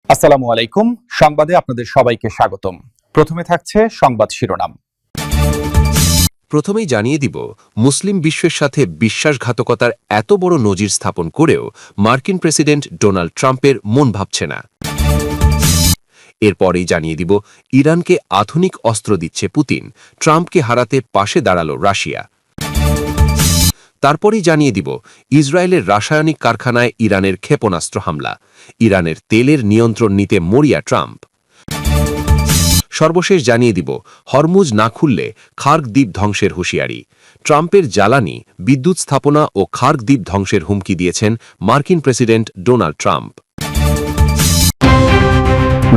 আসসালামু আলাইকুম। সংবাদে আপনাদের সবাইকে স্বাগতম। প্রথমে থাকছে সংবাদ শিরোনাম। প্রথমেই জানিয়ে দিব, মুসলিম বিশ্বের সাথে বিশ্বাসঘাতকতার এত বড় নজির স্থাপন করেও মার্কিন প্রেসিডেন্ট ডোনাল্ড ট্রাম্পের মন ভাবছে না। এরপরেই জানিয়ে দিব, ইরানকে আধুনিক অস্ত্র দিচ্ছে পুতিন, ট্রাম্পকে হারাতে পাশে দাঁড়াল রাশিয়া। তারপরেই জানিয়ে দিব, ইসরায়েলের রাসায়নিক কারখানায় ইরানের ক্ষেপণাস্ত্র হামলা, ইরানের তেলের নিয়ন্ত্রণ নিতে মরিয়া ট্রাম্প। সর্বশেষ জানিয়ে দিব, হরমুজ না খুললে খার্গ দ্বীপ ধ্বংসের হুঁশিয়ারি, ট্রাম্পের জ্বালানি, বিদ্যুৎ স্থাপনা ও খার্গ দ্বীপ ধ্বংসের হুমকি দিয়েছেন মার্কিন প্রেসিডেন্ট ডোনাল্ড ট্রাম্প।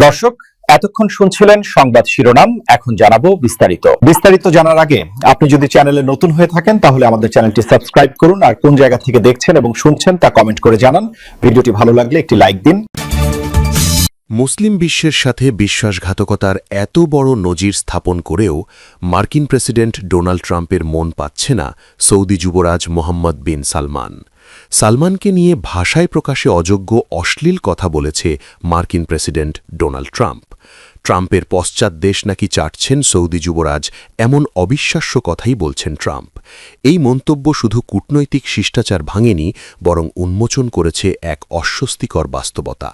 দর্শক, এতক্ষণ শুনছিলেন সংবাদ শিরোনাম। এখন জানাবো বিস্তারিত জানার আগে আপনি যদি চ্যানেলে নতুন হয়ে থাকেন তাহলে আমাদের চ্যানেলটি সাবস্ক্রাইব করুন, আর কোন জায়গা থেকে দেখছেন এবং শুনছেন তা কমেন্ট করে জানান। ভিডিওটি ভালো লাগলে একটি লাইক দিন। মুসলিম বিশ্বের সাথে বিশ্বাসঘাতকতার এত বড় নজির স্থাপন করেও মার্কিন প্রেসিডেন্ট ডোনাল্ড ট্রাম্পের মন পাচ্ছে না সৌদি যুবরাজ মোহাম্মদ বিন সালমান। সালমানকে নিয়ে ভাষায় প্রকাশে অযোগ্য অশ্লীল কথা বলেছে মার্কিন প্রেসিডেন্ট ডোনাল্ড ট্রাম্প। ট্রাম্পের পশ্চাৎ দেশ নাকি চাটছেন সৌদি যুবরাজ, এমন অবিশ্বাস্য কথাই বলছেন ট্রাম্প। এই মন্তব্য শুধু কূটনৈতিক শিষ্টাচার ভাঙেনি, বরং উন্মোচন করেছে এক অস্বস্তিকর বাস্তবতা।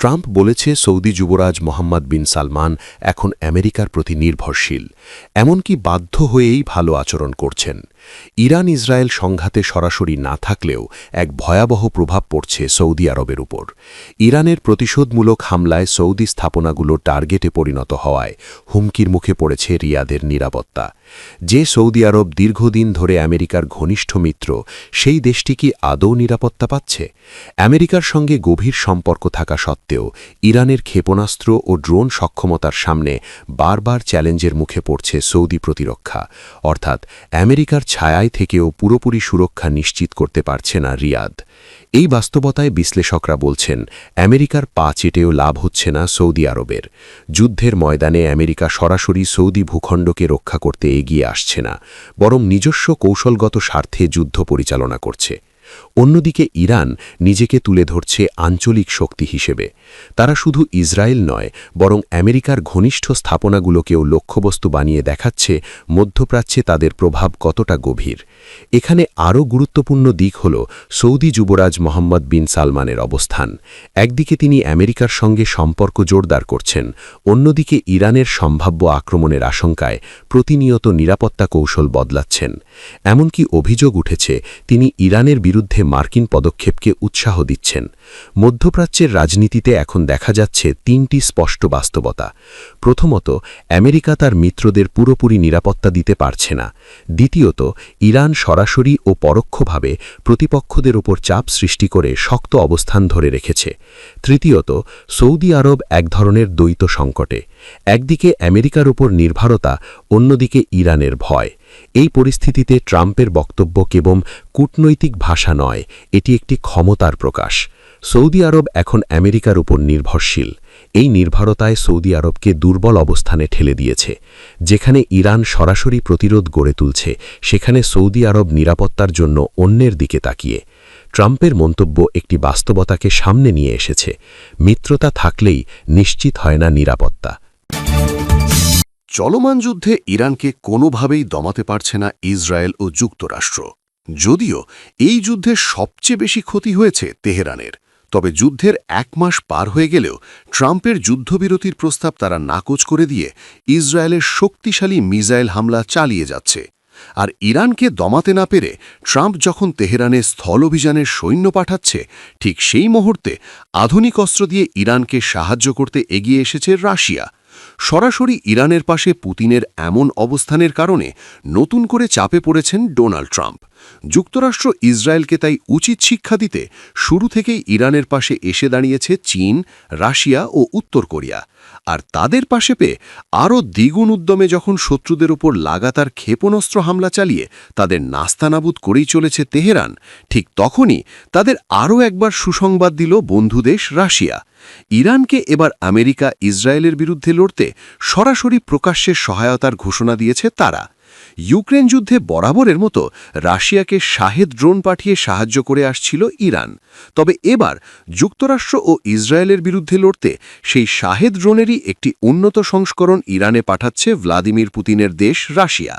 ট্রাম্প বলেছে সৌদি যুবরাজ মোহাম্মদ বিন সালমান এখন আমেরিকার প্রতি নির্ভরশীল, এমনকি বাধ্য হয়েই ভালো আচরণ করছেন। ইরান ইসরায়েল সংঘাতে সরাসরি না থাকলেও এক ভয়াবহ প্রভাব পড়ছে সৌদি আরবের উপর। ইরানের প্রতিশোধমূলক হামলায় সৌদি স্থাপনাগুলো টার্গেটে পরিণত হওয়ায় হুমকির মুখে পড়েছে রিয়াদের নিরাপত্তা। যে সৌদি আরব দীর্ঘদিন ধরে আমেরিকার ঘনিষ্ঠ মিত্র, সেই দেশটি কি আদৌ নিরাপত্তা পাচ্ছে? আমেরিকার সঙ্গে গভীর সম্পর্ক থাকা সত্ত্বেও ইরানের ক্ষেপণাস্ত্র ও ড্রোন সক্ষমতার সামনে বারবার চ্যালেঞ্জের মুখে পড়ছে সৌদি প্রতিরক্ষা, অর্থাৎ আমেরিকার ছায়ায় থেকেও পুরোপুরি সুরক্ষা নিশ্চিত করতে পারছে না রিয়াদ। এই বাস্তবতায় বিশ্লেষকরা বলছেন, আমেরিকার পা চেটেও লাভ হচ্ছে না সৌদি আরবের। যুদ্ধের ময়দানে আমেরিকা সরাসরি সৌদি ভূখণ্ডকে রক্ষা করতে এগিয়ে আসছে না, বরং নিজস্ব কৌশলগত স্বার্থে যুদ্ধ পরিচালনা করছে। অন্যদিকে ইরান নিজেকে তুলে ধরছে আঞ্চলিক শক্তি হিসেবে। তারা শুধু ইসরায়েল নয়, বরং আমেরিকার ঘনিষ্ঠ স্থাপনাগুলোকেও লক্ষ্যবস্তু বানিয়ে দেখাচ্ছে মধ্যপ্রাচ্যে তাদের প্রভাব কতটা গভীর। এখানে আরও গুরুত্বপূর্ণ দিক হল সৌদি যুবরাজ মোহাম্মদ বিন সালমানের অবস্থান। একদিকে তিনি আমেরিকার সঙ্গে সম্পর্ক জোরদার করছেন, অন্যদিকে ইরানের সম্ভাব্য আক্রমণের আশঙ্কায় প্রতিনিয়ত নিরাপত্তা কৌশল বদলাচ্ছেন। এমনকি অভিযোগ উঠেছে তিনি ইরানের বিরুদ্ধে মার্কিন পদক্ষেপকে উৎসাহ দিচ্ছেন। মধ্যপ্রাচ্যের রাজনীতিতে এখন দেখা যাচ্ছে তিনটি স্পষ্ট বাস্তবতা। প্রথমত, আমেরিকা তার মিত্রদের পুরোপুরি নিরাপত্তা দিতে পারছে না। দ্বিতীয়ত, ইরান সরাসরি ও পরোক্ষভাবে প্রতিপক্ষদের ওপর চাপ সৃষ্টি করে শক্ত অবস্থান ধরে রেখেছে। তৃতীয়ত, সৌদি আরব এক ধরনের দ্বৈত সংকটে, একদিকে আমেরিকার উপর নির্ভরতা, অন্যদিকে ইরানের ভয়। এই পরিস্থিতিতে ট্রাম্পের বক্তব্য কেবল কূটনৈতিক ভাষা নয়, এটি একটি ক্ষমতার প্রকাশ। সৌদি আরব এখন আমেরিকার উপর নির্ভরশীল। এই নির্ভরতায় সৌদি আরবকে দুর্বল অবস্থানে ঠেলে দিয়েছে। যেখানে ইরান সরাসরি প্রতিরোধ গড়ে তুলছে, সেখানে সৌদি আরব নিরাপত্তার জন্য অন্যের দিকে তাকিয়ে। ট্রাম্পের মন্তব্য একটি বাস্তবতাকে সামনে নিয়ে এসেছে। মিত্রতা থাকলেই নিশ্চিত হয় না নিরাপত্তা। চলমান যুদ্ধে ইরানকে কোনোভাবেই দমাতে পারছে না ইসরায়েল ও যুক্তরাষ্ট্র। যদিও এই যুদ্ধে সবচেয়ে বেশি ক্ষতি হয়েছে তেহরানের, তবে যুদ্ধের 1 মাস পার হয়ে গেলেও ট্রাম্পের যুদ্ধবিরতির প্রস্তাব তারা নাকচ করে দিয়ে ইসরায়েলের শক্তিশালী মিসাইল হামলা চালিয়ে যাচ্ছে। আর ইরানকে দমাতে না পেরে ট্রাম্প যখন তেহরানে স্থল অভিযানের সৈন্য পাঠাচ্ছে, ঠিক সেই মুহূর্তে আধুনিক অস্ত্র দিয়ে ইরানকে সাহায্য করতে এগিয়ে এসেছে রাশিয়া। সরাসরি ইরানের পাশে পুতিনের এমন অবস্থানের কারণে নতুন করে চাপে পড়েছেন ডোনাল্ড ট্রাম্প। যুক্তরাষ্ট্র ইসরায়েলকে তাই উচিত শিক্ষা দিতে শুরু থেকেই ইরানের পাশে এসে দাঁড়িয়েছে চীন, রাশিয়া ও উত্তর কোরিয়া। আর তাদের পাশে পেয়ে আরও দ্বিগুণ উদ্যমে যখন শত্রুদের উপর লাগাতার ক্ষেপণাস্ত্র হামলা চালিয়ে তাদের নাস্তানাবুদ করেই চলেছে তেহরান, ঠিক তখনই তাদের আরও একবার সুসংবাদ দিল বন্ধুদেশ রাশিয়া। ইরানকে এবার আমেরিকা ইসরায়েলের বিরুদ্ধে লড়তে সরাসরি প্রকাশ্যে সহায়তার ঘোষণা দিয়েছে তারা। ইউক্রেন যুদ্ধে বরাবরের মতো রাশিয়াকে শাহেদ ড্রোন পাঠিয়ে সাহায্য করে আসছিল ইরান, তবে এবার যুক্তরাষ্ট্র ও ইসরায়েলের বিরুদ্ধে লড়তে সেই শাহেদ ড্রোনেরই একটি উন্নত সংস্করণ ইরানে পাঠাচ্ছে ভ্লাদিমির পুতিনের দেশ রাশিয়া।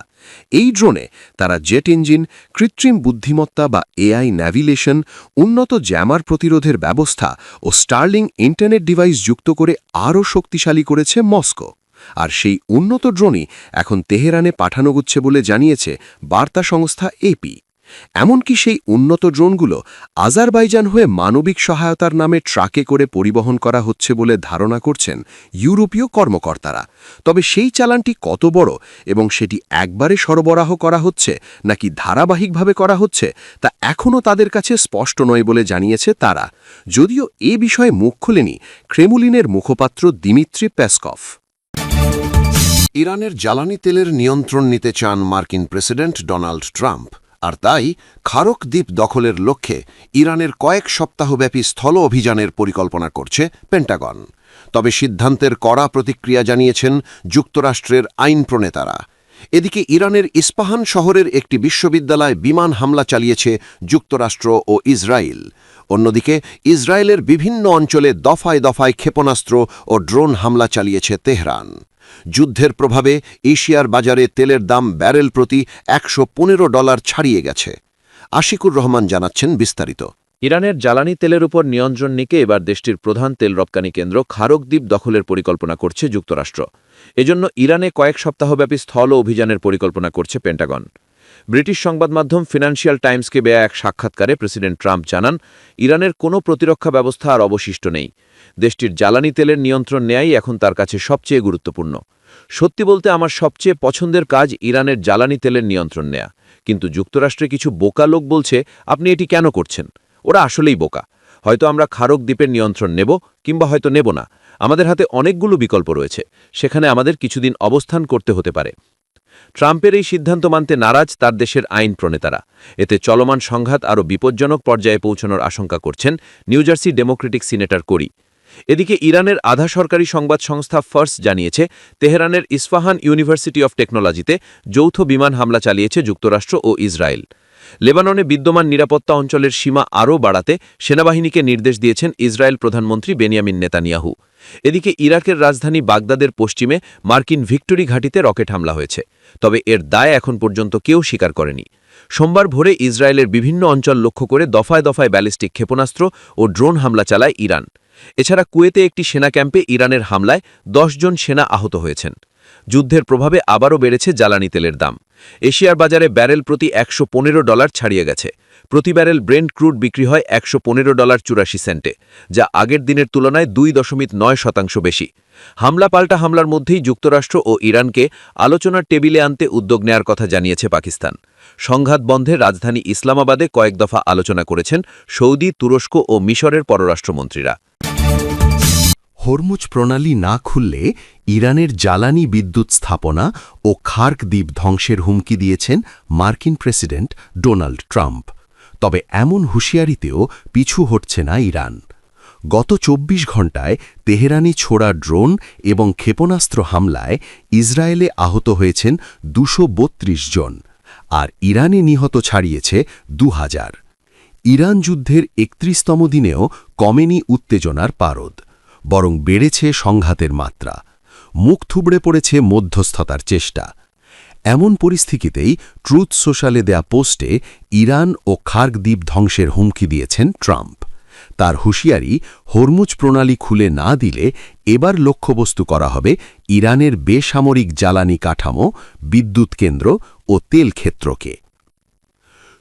এই ড্রোনে তারা জেট ইঞ্জিন, কৃত্রিম বুদ্ধিমত্তা বা এআই ন্যাভিগেশন, উন্নত জ্যামার প্রতিরোধের ব্যবস্থা ও স্টার্লিং ইন্টারনেট ডিভাইস যুক্ত করে আরও শক্তিশালী করেছে মস্কো। আর সেই উন্নত ড্রোনই এখন তেহরানে পাঠানো হচ্ছে বলে জানিয়েছে বার্তা সংস্থা এপি। এমনকি সেই উন্নত ড্রোনগুলো আজারবাইজান হয়ে মানবিক সহায়তার নামে ট্রাকে করে পরিবহন করা হচ্ছে বলে ধারণা করছেন ইউরোপীয় কর্মকর্তারা। তবে সেই চালানটি কত বড় এবং সেটি একবারে সরবরাহ করা হচ্ছে নাকি ধারাবাহিকভাবে করা হচ্ছে তা এখনও তাদের কাছে স্পষ্ট নয় বলে জানিয়েছে তারা, যদিও এ বিষয়ে মুখ খোলেনি ক্রেমলিনের মুখপাত্র দিমিত্রি পেসকভ। ইরানের জ্বালানি তেলের নিয়ন্ত্রণ নিতে চান মার্কিন প্রেসিডেন্ট ডোনাল্ড ট্রাম্প, আর তাই খারক দ্বীপ দখলের লক্ষ্যে ইরানের কয়েক সপ্তাহব্যাপী স্থল অভিযানের পরিকল্পনা করছে পেন্টাগন। তবে সিদ্ধান্তের কড়া প্রতিক্রিয়া জানিয়েছেন যুক্তরাষ্ট্রের আইন প্রণেতারা। এদিকে ইরানের ইস্পাহান শহরের একটি বিশ্ববিদ্যালয়ে বিমান হামলা চালিয়েছে যুক্তরাষ্ট্র ও ইসরায়েল। অন্যদিকে ইসরায়েলের বিভিন্ন অঞ্চলে দফায় দফায় ক্ষেপণাস্ত্র ও ড্রোন হামলা চালিয়েছে তেহরান। যুদ্ধের প্রভাবে এশিয়ার বাজারে তেলের দাম ব্যারেল প্রতি $115 ছাড়িয়ে গেছে। আশিকুর রহমান জানাচ্ছেন বিস্তারিত। ইরানের জ্বালানি তেলের উপর নিয়ন্ত্রণ নিতে এবার দেশটির প্রধান তেল রপ্তানি কেন্দ্র খারক দ্বীপ দখলের পরিকল্পনা করছে যুক্তরাষ্ট্র। এজন্য ইরানে কয়েক সপ্তাহব্যাপী স্থল অভিযানের পরিকল্পনা করছে পেন্টাগন। ব্রিটিশ সংবাদ মাধ্যম ফিনান্সিয়াল টাইমসকে দেয়া এক সাক্ষাৎকারে প্রেসিডেন্ট ট্রাম্প জানান, ইরানের কোনো প্রতিরক্ষা ব্যবস্থা আর অবশিষ্ট নেই। দেশটির জ্বালানি তেলের নিয়ন্ত্রণ নেয়াই এখন তার কাছে সবচেয়ে গুরুত্বপূর্ণ। সত্যি বলতে আমার সবচেয়ে পছন্দের কাজ ইরানের জ্বালানি তেলের নিয়ন্ত্রণ নেয়া, কিন্তু যুক্তরাষ্ট্রে কিছু বোকা লোক বলছে আপনি এটি কেন করছেন। ওরা আসলেই বোকা। হয়তো আমরা খারক দ্বীপের নিয়ন্ত্রণ নেব কিংবা হয়তো নেব না। আমাদের হাতে অনেকগুলো বিকল্প রয়েছে, সেখানে আমাদের কিছুদিন অবস্থান করতে হতে পারে। ট্রাম্পের এই সিদ্ধান্ত মানতে নারাজ তার দেশের আইন প্রণেতারা। এতে চলমান সংঘাত আরও বিপজ্জনক পর্যায়ে পৌঁছানোর আশঙ্কা করছেন নিউজার্সি ডেমোক্রেটিক সিনেটর কোরি। এদিকে ইরানের আধা সরকারি সংবাদ সংস্থা ফার্স জানিয়েছে, তেহরানের ইস্পাহান ইউনিভার্সিটি অফ টেকনোলজিতে যৌথ বিমান হামলা চালিয়েছে যুক্তরাষ্ট্র ও ইসরায়েল। লেবাননে বিদ্যমান নিরাপত্তা অঞ্চলের সীমা আরও বাড়াতে সেনাবাহিনীকে নির্দেশ দিয়েছেন ইসরায়েল প্রধানমন্ত্রী বেনিয়ামিন নেতানিয়াহু। এদিকে ইরাকের রাজধানী বাগদাদের পশ্চিমে মার্কিন ভিক্টোরি ঘাঁটিতে রকেট হামলা হয়েছে, তবে এর দায় এখন পর্যন্ত কেউ স্বীকার করেনি। সোমবার ভোরে ইসরায়েলের বিভিন্ন অঞ্চল লক্ষ্য করে দফায় দফায় ব্যালিস্টিক ক্ষেপণাস্ত্র ও ড্রোন হামলা চালায় ইরান। এছাড়া কুয়েতে একটি সেনা ক্যাম্পে ইরানের হামলায় 10 জন সেনা আহত হয়েছেন। যুদ্ধের প্রভাবে আবারও বেড়েছে জ্বালানি তেলের দাম। এশিয়ার বাজারে ব্যারেল প্রতি $115 ছাড়িয়ে গেছে। প্রতি ব্যারেল ব্রেন্ট ক্রুড বিক্রি হয় $115.84, যা আগের দিনের তুলনায় 2.9% বেশি। হামলা পাল্টা হামলার মধ্যেই যুক্তরাষ্ট্র ও ইরানকে আলোচনার টেবিলে আনতে উদ্যোগ নেয়ার কথা জানিয়েছে পাকিস্তান। সংঘাত বন্ধে রাজধানী ইসলামাবাদে কয়েক দফা আলোচনা করেছেন সৌদি, তুরস্ক ও মিশরের পররাষ্ট্রমন্ত্রীরা। হরমুজ প্রণালী না খুললে ইরানের জ্বালানি বিদ্যুৎ স্থাপনা ও খার্ক দ্বীপ ধ্বংসের হুমকি দিয়েছেন মার্কিন প্রেসিডেন্ট ডোনাল্ড ট্রাম্প। তবে এমন হুঁশিয়ারিতেও পিছু হটছে না ইরান। গত 24 ঘণ্টায় তেহরানি ছোড়া ড্রোন এবং ক্ষেপণাস্ত্র হামলায় ইসরায়েলে আহত হয়েছেন 232 জন, আর ইরানে নিহত ছাড়িয়েছে 2000। ইরান যুদ্ধের 31তম দিনেও কমেনি উত্তেজনার পারদ, বরং বেড়েছে সংঘাতের মাত্রা। মুখ থুবড়ে পড়েছে মধ্যস্থতার চেষ্টা। এমন পরিস্থিতিতেই ট্রুথ সোশ্যালে দেয়া পোস্টে ইরান ও খার্ক দ্বীপ ধ্বংসের হুমকি দিয়েছেন ট্রাম্প। তার হুঁশিয়ারি, হরমুজ প্রণালী খুলে না দিলে এবার লক্ষ্যবস্তু করা হবে ইরানের বেসামরিক জ্বালানি কাঠামো, বিদ্যুৎ কেন্দ্র ও তেল ক্ষেত্রকে।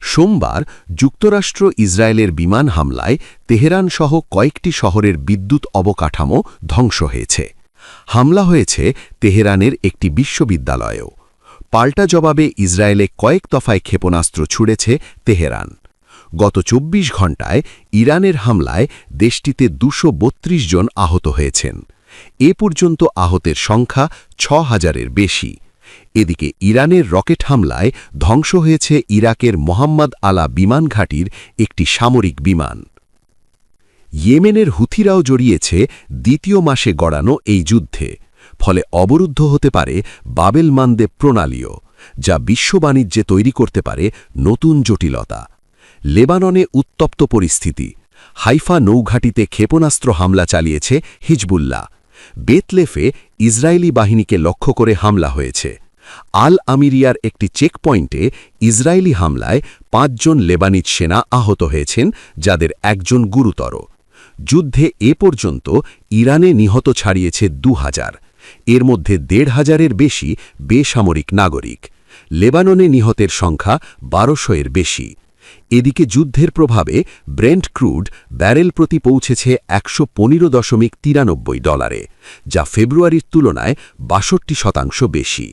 সোমবার যুক্তরাষ্ট্র ইসরায়েলের বিমান হামলায় তেহরানসহ কয়েকটি শহরের বিদ্যুৎ অবকাঠামো ধ্বংস হয়েছে। হামলা হয়েছে তেহরানের একটি বিশ্ববিদ্যালয়েও। পাল্টা জবাবে ইসরায়েলে কয়েক দফায় ক্ষেপণাস্ত্র ছুড়েছে তেহরান। গত 24 ঘণ্টায় ইরানের হামলায় দেশটিতে 232 জন আহত হয়েছেন। এ পর্যন্ত আহতের সংখ্যা 6000-এর বেশি। এদিকে ইরানের রকেট হামলায় ধ্বংস হয়েছে ইরাকের মোহাম্মদ আলা বিমান ঘাঁটির একটি সামরিক বিমান। ইয়েমেনের হুথিরাও জড়িয়েছে দ্বিতীয় মাসে গড়ানো এই যুদ্ধে, ফলে অবরুদ্ধ হতে পারে বাবেল মানদেব প্রণালীও, যা বিশ্ব বাণিজ্যে তৈরি করতে পারে নতুন জটিলতা। লেবাননে উত্তপ্ত পরিস্থিতি। হাইফা নৌঘাটিতে ক্ষেপণাস্ত্র হামলা চালিয়েছে হিজবুল্লাহ। বেতলেফে ইসরায়েলি বাহিনীকে লক্ষ্য করে হামলা হয়েছে। আল আমিরিয়ার একটি চেকপয়েন্টে ইসরায়েলি হামলায় ৫ জন লেবানিজ সেনা আহত হয়েছেন, যাদের একজন গুরুতর। যুদ্ধে এ পর্যন্ত ইরানে নিহত ছাড়িয়েছে ২,০০০, এর মধ্যে ১,৫০০-এর বেশি বেসামরিক নাগরিক। লেবাননে নিহতের সংখ্যা ১২০০-এর বেশি। এদিকে যুদ্ধের প্রভাবে ব্রেন্ট ক্রুড ব্যারেল প্রতি পৌঁছেছে $১১৫.৯৩, যা ফেব্রুয়ারির তুলনায় ৬২% বেশি।